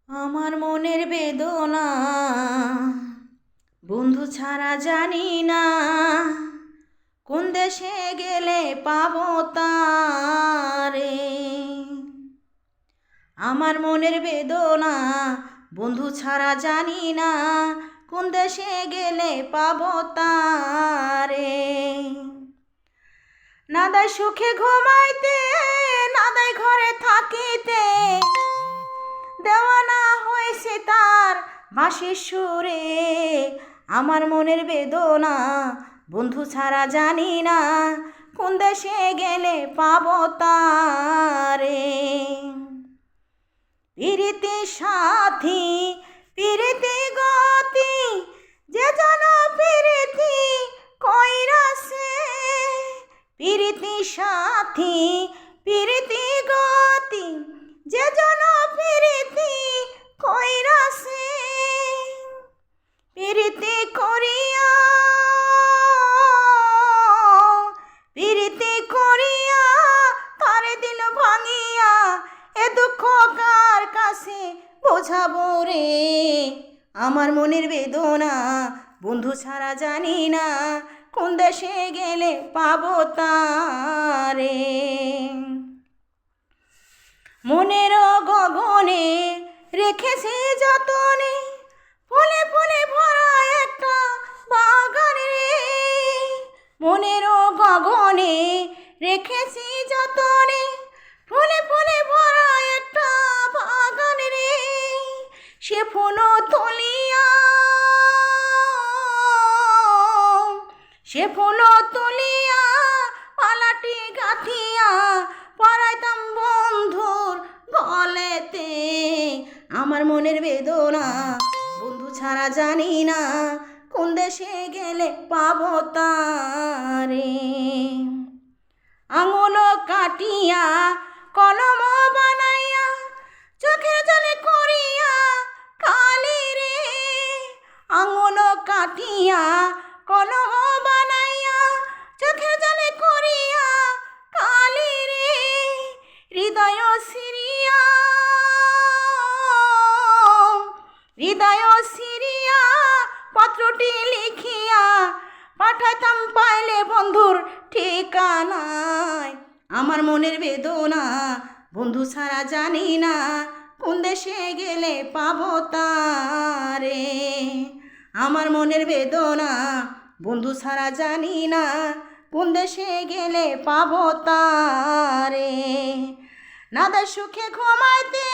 আমার মনের বেদনা বন্ধু ছাড়া জানি না কোন দেশে গেলে পাবো তারে। আমার মনের বেদনা বন্ধু ছাড়া জানি না কোন দেশে গেলে পাবো তারে। না দেয় সুখে ঘুমাইতে, না দেয় ঘরে থাকিতে, দেওয়ানা হয়েছে তার বাঁশির সুরে। আমার মনের বেদনা বন্ধু ছাড়া জানি না কোন দেশে গেলে পাবো তারে। পিরিতি সাথী পিরিতি গতি যে জন পিরিতি কইরাছে। পিরিতি সাথী পিরিতি গতি যে জন পিরিতি কইরাছে। পিরিতি করিয়া পিরিতি করিয়া তারে দিল ভাঙিয়া, এ দুঃখ কার কাছে বোঝাবো রে। আমার মনের বেদনা বন্ধু ছাড়া জানি না কোন দেশে গেলে পাবো তারে। মনের গগনে রেখেছি যতনে, ফুলে ফুলে ভরা একটা বাগান রে। মনের গগনে রেখেছি যতনে, ফুলে ফুলে ভরা একটা বাগান রে। সে ফুল তুলিয়া সে ফুল তুলিয়া পালাটি গাঁথিয়া পরাইতাম বন্ধুর গলেতে। আমার মনের বেদনা বন্ধু ছাড়া জানি না কোন দেশে গেলে পাবো তারে। আঙুল কাটিয়া কলম বানাইয়া চোখের জলে করিয়া কালি রে। আঙুল কাটিয়া কলম বানাইয়া চোখের জলে করিয়া কালি রে। হৃদয় সিরিয়া হৃদয় সিরিয়া পত্রটি লিখিয়া পাঠাইতাম পাইলে বন্ধুর ঠিকানায়। আমার মনের বেদনা বন্ধু ছাড়া জানি না কোন দেশে গেলে পাবো তারে। আমার মনের বেদনা বন্ধু ছাড়া জানি না কোন দেশে গেলে পাবো তারে। না দেয় সুখে ঘুমাইতে,